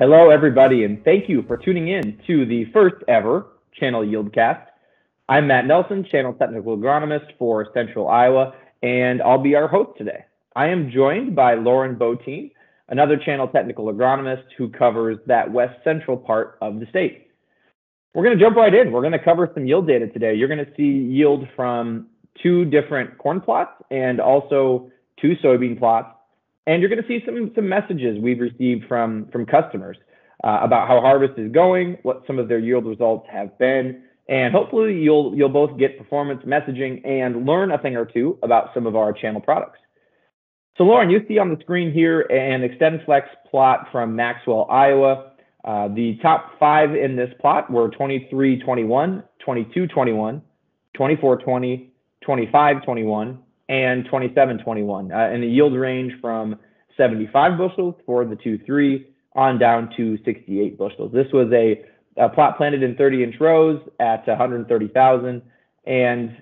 Hello, everybody, and thank you for tuning in to the first ever Channel Yieldcast. I'm Matt Nelson, Channel Technical Agronomist for Central Iowa, and I'll be our host today. I am joined by Lauren Botine, another Channel Technical Agronomist who covers that west central part of the state. We're going to jump right in. We're going to cover some yield data today. You're going to see yield from 2 different corn plots and also 2 soybean plots. And you're going to see some messages we've received from customers about how harvest is going, what some of their yield results have been, and hopefully you'll both get performance messaging and learn a thing or two about some of our channel products. So Lauren, you see on the screen here an XtendFlex plot from Maxwell, Iowa. The top 5 in this plot were 23-21, 22-21, 24-20, 25-21, and 27-21, and the yield range from 75 bushels for the 2-3 on down to 68 bushels. This was a plot planted in 30-inch rows at 130,000, and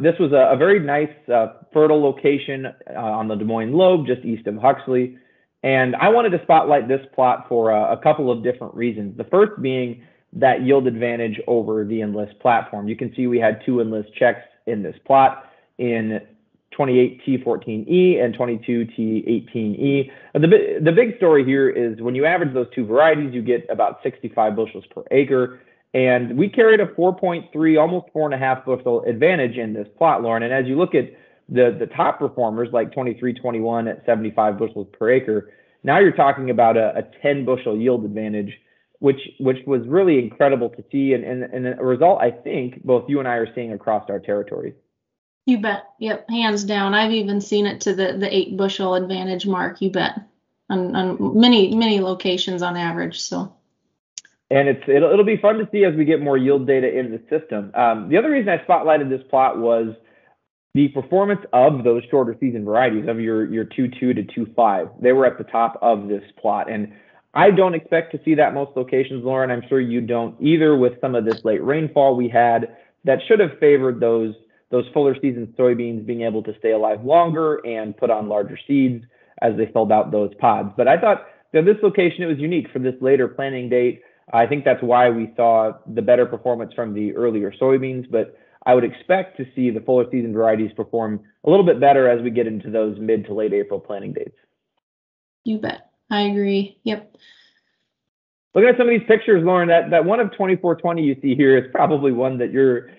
this was a very nice fertile location on the Des Moines Lobe, just east of Huxley. And I wanted to spotlight this plot for a couple of different reasons. The first being that yield advantage over the Enlist platform. You can see we had 2 Enlist checks in this plot in 28T14E and 22T18E. The big story here is when you average those 2 varieties, you get about 65 bushels per acre. And we carried a 4.3, almost 4.5 bushel advantage in this plot, Lauren. And as you look at the top performers like 23-21 at 75 bushels per acre, now you're talking about a 10 bushel yield advantage, which was really incredible to see, and a result I think both you and I are seeing across our territories. You bet. Yep, hands down. I've even seen it to the 8 bushel advantage mark. You bet. On many locations on average. So. And it'll be fun to see as we get more yield data in the system. The other reason I spotlighted this plot was the performance of those shorter season varieties of your 2.2 to 2.5. They were at the top of this plot, and I don't expect to see that most locations, Lauren. I'm sure you don't either, with some of this late rainfall we had that should have favored those fuller season soybeans being able to stay alive longer and put on larger seeds as they filled out those pods. But I thought that this location, it was unique for this later planting date. I think that's why we saw the better performance from the earlier soybeans, but I would expect to see the fuller season varieties perform a little bit better as we get into those mid to late April planting dates. You bet. I agree. Yep. Looking at some of these pictures, Lauren, that one of 24-20 you see here is probably one that you're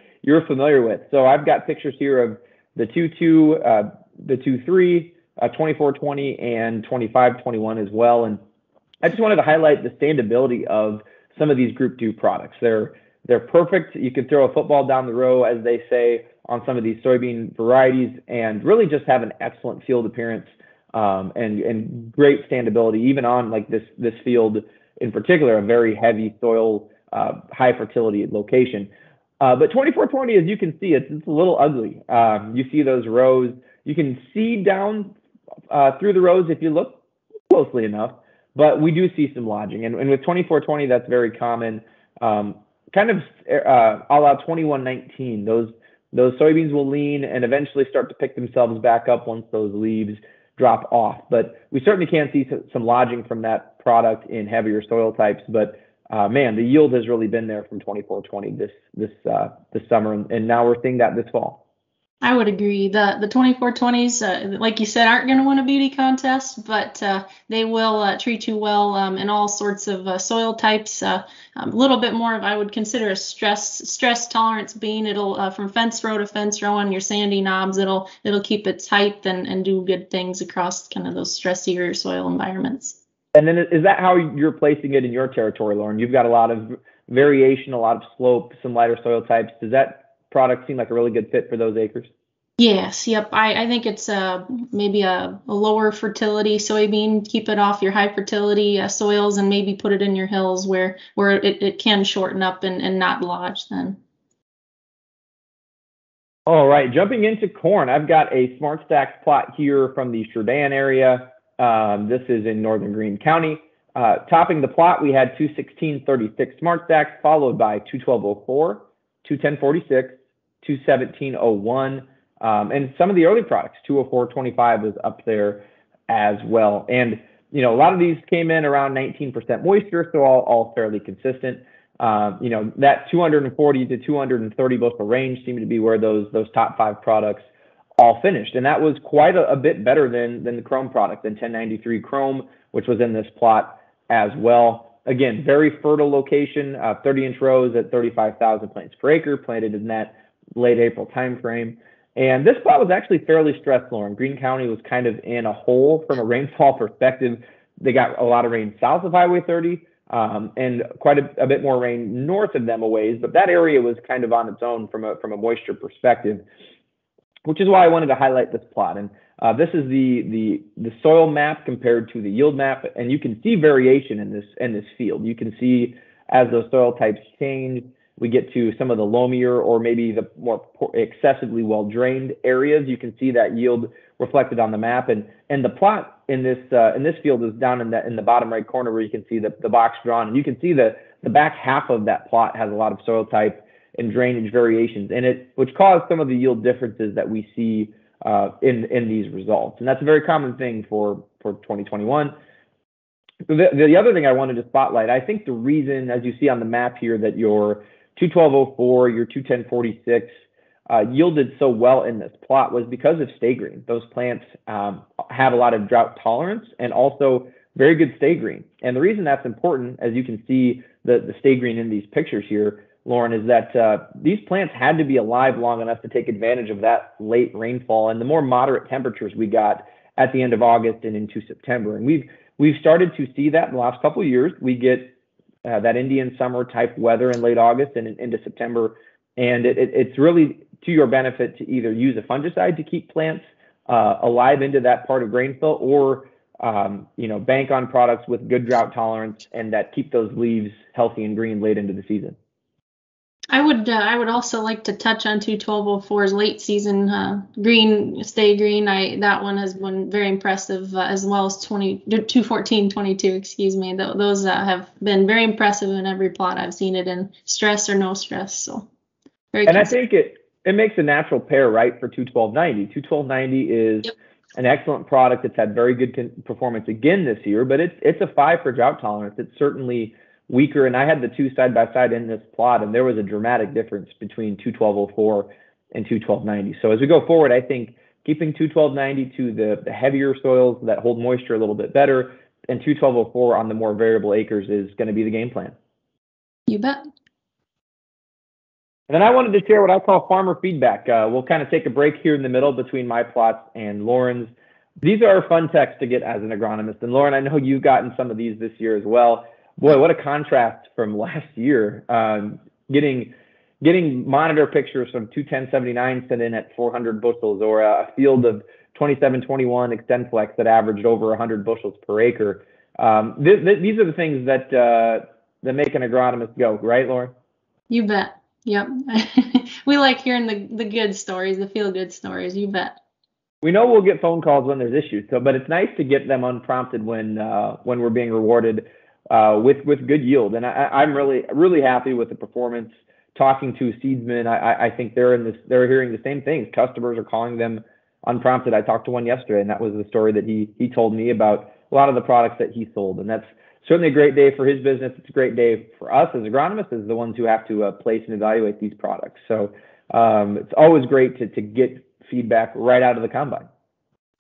familiar with. So I've got pictures here of the 2.2, the 2.3, 24-20, and 25-21 as well. And I just wanted to highlight the standability of some of these Group 2 products. They're perfect. You can throw a football down the row, as they say, on some of these soybean varieties, and really just have an excellent field appearance and great standability, even on like this field in particular, a very heavy soil, high fertility location. But 24-20, as you can see, it's a little ugly. You see those rows. You can see down through the rows if you look closely enough, but we do see some lodging. And with 24-20, that's very common. Kind of a la 21-19, those soybeans will lean and eventually start to pick themselves back up once those leaves drop off. But we certainly can see some lodging from that product in heavier soil types. But man, the yield has really been there from 24-20 this summer, and now we're seeing that this fall. I would agree. The 24-20s, like you said, aren't going to win a beauty contest, but they will treat you well in all sorts of soil types. A little bit more of, I would consider, a stress tolerance bean. It'll from fence row to fence row on your sandy knobs. It'll keep it tight and do good things across kind of those stressier soil environments. And then is that how you're placing it in your territory, Lauren? You've got a lot of variation, a lot of slope, some lighter soil types. Does that product seem like a really good fit for those acres? Yes, yep. I think it's maybe a lower fertility soybean. Keep it off your high fertility soils and maybe put it in your hills where it can shorten up and not lodge then. All right, jumping into corn, I've got a Smart Stacks plot here from the Jourdan area. This is in northern Greene County. Topping the plot, we had 216.36 Smart Stacks, followed by 212.04, 210.46, 217.01, and some of the early products, 204.25 was up there as well. And a lot of these came in around 19% moisture, so all fairly consistent. That 240 to 230 bushel range seemed to be where those top 5 products all finished. And that was quite a bit better than the Chrome product, than 1093 Chrome, which was in this plot as well. Again, very fertile location, 30-inch rows at 35,000 plants per acre, planted in that late April timeframe. And this plot was actually fairly stressed, Lauren. Greene County was kind of in a hole from a rainfall perspective. They got a lot of rain south of Highway 30 and quite a bit more rain north of them a ways, but that area was kind of on its own from a moisture perspective, which is why I wanted to highlight this plot. And this is the soil map compared to the yield map, and you can see variation in this field. You can see as those soil types change, we get to some of the loamier or maybe the more excessively well-drained areas. You can see that yield reflected on the map, and the plot in this field is down in the bottom right corner where you can see the box drawn, and you can see the back half of that plot has a lot of soil type and drainage variations in it, which caused some of the yield differences that we see in these results. And that's a very common thing for 2021. The other thing I wanted to spotlight, I think the reason, as you see on the map here, that your 21204, your 21046 yielded so well in this plot was because of stay green. Those plants have a lot of drought tolerance and also very good stay green. And the reason that's important, as you can see the stay green in these pictures here, Lauren, is that these plants had to be alive long enough to take advantage of that late rainfall and the more moderate temperatures we got at the end of August and into September. And we've started to see that in the last couple of years. We get that Indian summer type weather in late August and into September. And it's really to your benefit to either use a fungicide to keep plants alive into that part of grain fill, or bank on products with good drought tolerance and that keep those leaves healthy and green late into the season. I would also like to touch on 21204's late season green, stay green. That one has been very impressive, as well as 21422, excuse me. Those have been very impressive in every plot I've seen it in, stress or no stress. So very. And consistent. I think it makes a natural pair, right, for 21290. 21290 is an excellent product. It's had very good performance again this year, but it's a 5 for drought tolerance. It's certainly weaker, and I had the two side by side in this plot, and there was a dramatic difference between 21204 and 21290. So as we go forward, I think keeping 21290 to the heavier soils that hold moisture a little bit better, and 21204 on the more variable acres is going to be the game plan. You bet. And then I wanted to share what I call farmer feedback. We'll kind of take a break here in the middle between my plots and Lauren's. These are fun texts to get as an agronomist, and Lauren, I know you've gotten some of these this year as well. Boy, what a contrast from last year. Getting monitor pictures from 21079 sent in at 400 bushels, or a field of 2721 XtendFlex that averaged over 100 bushels per acre. These are the things that make an agronomist go, right, Lauren? You bet. Yep. We like hearing the good stories, the feel-good stories. You bet. We know we'll get phone calls when there's issues, but it's nice to get them unprompted when we're being rewarded with good yield. And I'm really happy with the performance. Talking to seedsmen, I think they're hearing the same things. Customers are calling them unprompted. I talked to one yesterday, and that was the story that he told me about a lot of the products that he sold. And that's certainly a great day for his business. It's a great day for us as agronomists, as the ones who have to place and evaluate these products. So it's always great to get feedback right out of the combine.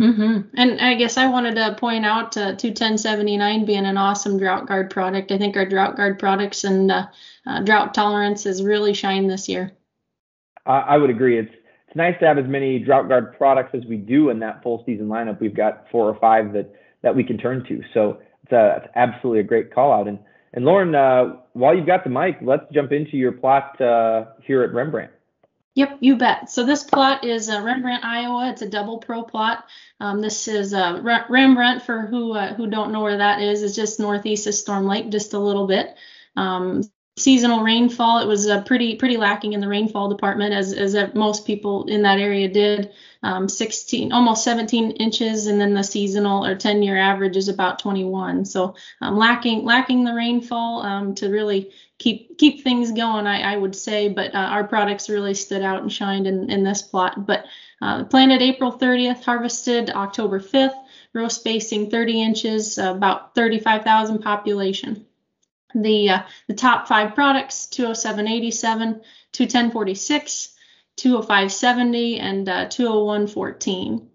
Mm-hmm. And I guess I wanted to point out 21079 being an awesome drought guard product. I think our drought guard products and drought tolerance has really shined this year. I would agree. It's nice to have as many drought guard products as we do in that full season lineup. We've got 4 or 5 that we can turn to. So it's absolutely a great call out. And Lauren, while you've got the mic, let's jump into your plot here at Rembrandt. Yep, you bet. So this plot is Rembrandt, Iowa. It's a double pro plot. This is Rembrandt, for who don't know where that is. It's just northeast of Storm Lake, just a little bit. Seasonal rainfall, it was pretty lacking in the rainfall department, as most people in that area did. 16, almost 17 inches, and then the seasonal or 10-year average is about 21. So lacking the rainfall to really keep things going, I would say. But our products really stood out and shined in this plot. But planted April 30th, harvested October 5th, row spacing 30 inches, about 35,000 population. The top 5 products: 207.87, 210.46, 205.70, and 201.14.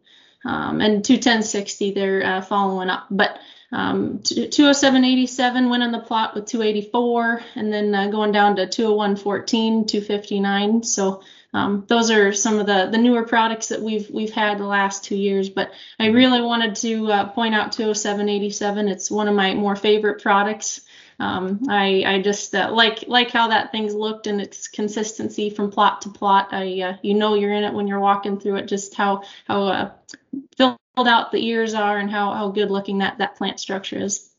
And 210.60 they're following up. But 207.87 went in the plot with 284, and then going down to 201.14, 259. So those are some of the newer products that we've had the last 2 years. But I really wanted to point out 207.87. It's one of my more favorite products. I just like how that thing's looked and its consistency from plot to plot. You know you're in it when you're walking through it, just how filled out the ears are and how good looking that plant structure is.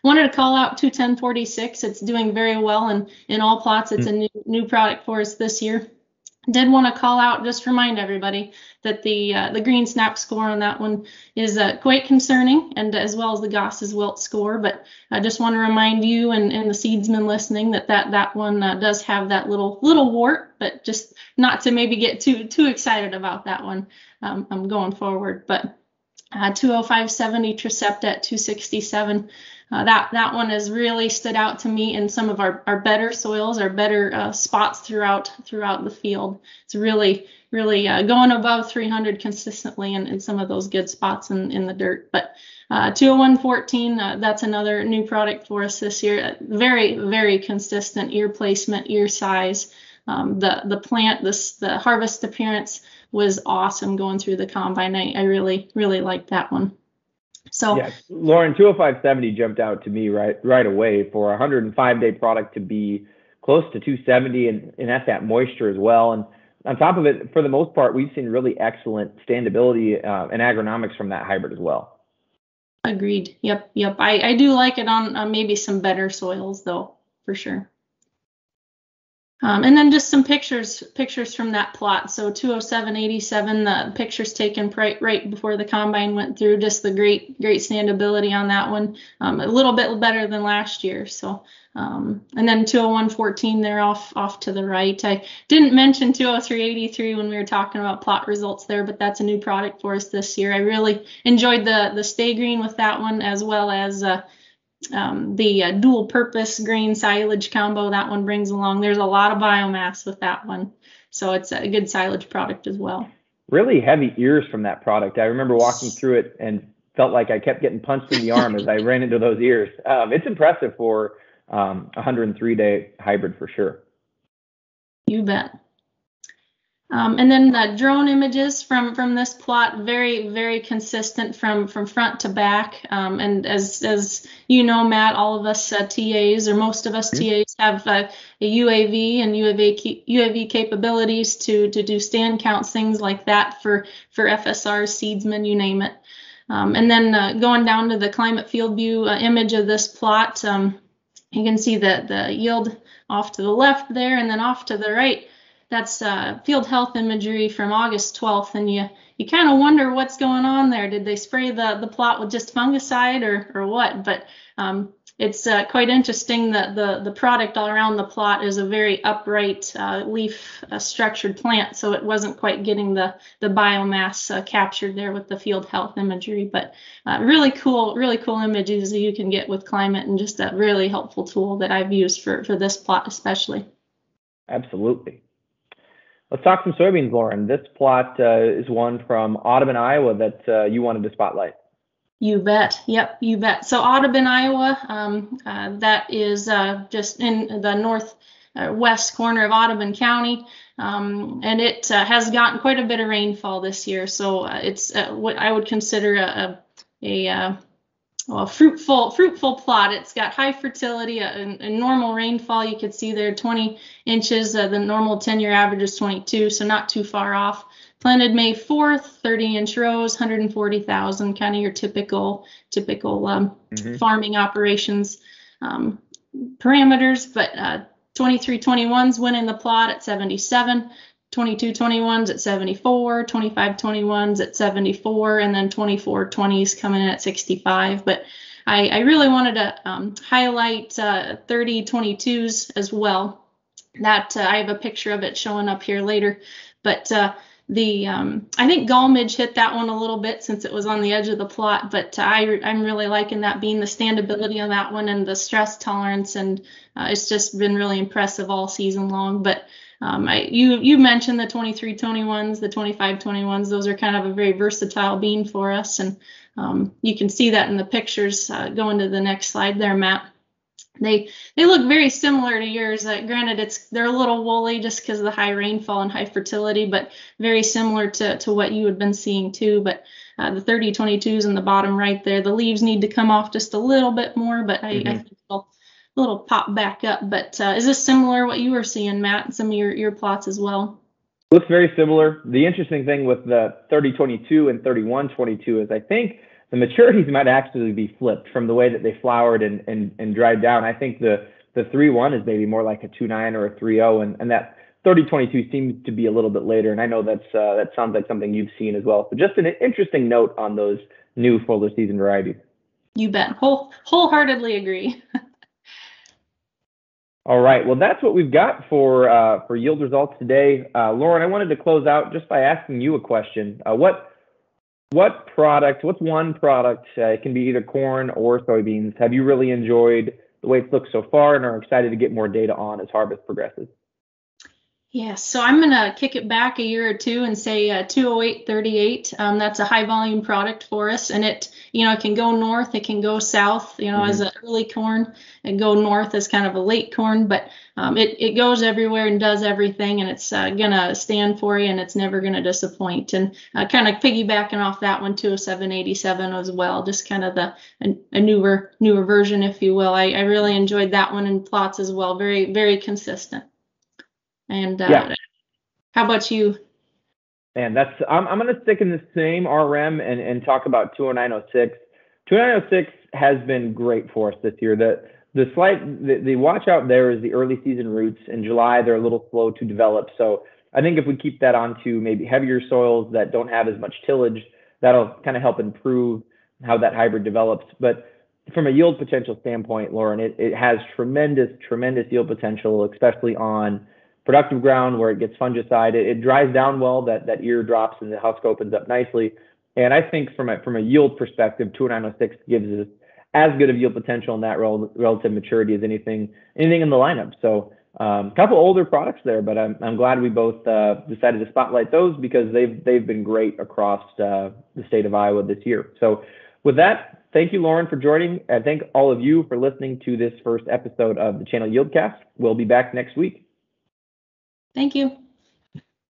Wanted to call out 210.46. It's doing very well in all plots. It's a new product for us this year. Did want to call out, just remind everybody that the green snap score on that one is quite concerning, and as well as the Goss's wilt score. But I just want to remind you and the seedsmen listening that one does have that little wart, but just not to maybe get too excited about that one. I'm going forward. But 205.70 Tricept at 267. That one has really stood out to me in some of our better soils, our better spots throughout the field. It's really going above 300 consistently in some of those good spots in the dirt. But 201.14, that's another new product for us this year. Very, very consistent ear placement, ear size. The plant, the harvest appearance was awesome going through the combine. I really liked that one. So yeah, Lauren, 205.70 jumped out to me right away for a 105-day product to be close to 270 and at that moisture as well. And on top of it, for the most part, we've seen really excellent standability and agronomics from that hybrid as well. Agreed. Yep. I do like it on maybe some better soils though, for sure. And then just some pictures from that plot. So 207.87, the pictures taken right before the combine went through. Just the great standability on that one. A little bit better than last year. So and then 201.14 there off to the right. I didn't mention 203.83 when we were talking about plot results there, but that's a new product for us this year. I really enjoyed the stay green with that one, as well as the dual purpose grain silage combo that one brings along. There's a lot of biomass with that one, so it's a good silage product as well. Really heavy ears from that product. I remember walking through it and felt like I kept getting punched in the arm as I ran into those ears. It's impressive for 103-day hybrid for sure. You bet. And then the drone images from this plot, very, very consistent from front to back. And as you know, Matt, all of us TAs, or most of us TAs, have a UAV and UAV capabilities to do stand counts, things like that for FSRs, seedsmen, you name it. And then going down to the climate field view image of this plot, you can see the yield off to the left there, and then off to the right. That's field health imagery from August 12th, and you kind of wonder what's going on there. Did they spray the plot with just fungicide or what? But it's quite interesting that the product all around the plot is a very upright leaf structured plant, so it wasn't quite getting the biomass captured there with the field health imagery. But really cool images that you can get with climate, and just a really helpful tool that I've used for this plot especially. Absolutely. Let's talk some soybeans, Lauren. This plot is one from Audubon, Iowa that you wanted to spotlight. You bet. Yep, you bet. So Audubon, Iowa, that is just in the northwest corner of Audubon County, and it has gotten quite a bit of rainfall this year. So it's what I would consider a fruitful plot. It's got high fertility, a normal rainfall. You could see there 20 inches. The normal 10-year average is 22, so not too far off. Planted May 4th, 30-inch rows, 140,000, kind of your typical farming operations parameters. But 2321s went in the plot at 77. 2221s at 74, 2521s at 74, and then 2420s coming in at 65. But I really wanted to highlight 3022s as well. That I have a picture of it showing up here later, but I think gall midge hit that one a little bit since it was on the edge of the plot, but I'm really liking that being the standability on that one and the stress tolerance, and it's just been really impressive all season long. But you mentioned the 2321s, the 2521s. Those are kind of a very versatile bean for us, and you can see that in the pictures. Going to the next slide there, Matt. They look very similar to yours. Granted, they're a little woolly just because of the high rainfall and high fertility, but very similar to what you had been seeing too. But the 3022s in the bottom right there, the leaves need to come off just a little bit more, but I think it'll pop back up. But is this similar what you were seeing, Matt, in some of your plots as well? Looks very similar. The interesting thing with the 3022 and 3122 is I think the maturities might actually be flipped from the way that they flowered and dried down. I think the 3.1 is maybe more like a 2.9 or a 3.0, and that 3022 seems to be a little bit later. And I know that sounds like something you've seen as well. So just an interesting note on those new fuller season varieties. You bet. Wholeheartedly agree. All right. Well, that's what we've got for yield results today. Lauren, I wanted to close out just by asking you a question. What's one product, it can be either corn or soybeans, have you really enjoyed the way it's looked so far and are excited to get more data on as harvest progresses? Yeah, so I'm going to kick it back a year or two and say 20838. That's a high volume product for us, and it can go north, it can go south, as an early corn, and go north as kind of a late corn, but it goes everywhere and does everything, and it's going to stand for you, and it's never going to disappoint. And kind of piggybacking off that one, 20787 as well, just kind of a newer version, if you will. I really enjoyed that one in plots as well, very, very consistent. And how about you? And I'm going to stick in the same RM and talk about 20906. 20906 has been great for us this year. The watch out there is the early season roots. In July, they're a little slow to develop. So I think if we keep that onto maybe heavier soils that don't have as much tillage, that'll kind of help improve how that hybrid develops. But from a yield potential standpoint, Lauren, it has tremendous yield potential, especially on productive ground where it gets fungicide. It dries down well, that ear drops and the husk opens up nicely. And I think from a yield perspective, 20906 gives us as good of yield potential in that relative maturity as anything in the lineup. So a couple older products there, but I'm glad we both decided to spotlight those because they've been great across the state of Iowa this year. So with that, thank you, Lauren, for joining. And thank all of you for listening to this first episode of the channel Yieldcast. We'll be back next week. Thank you.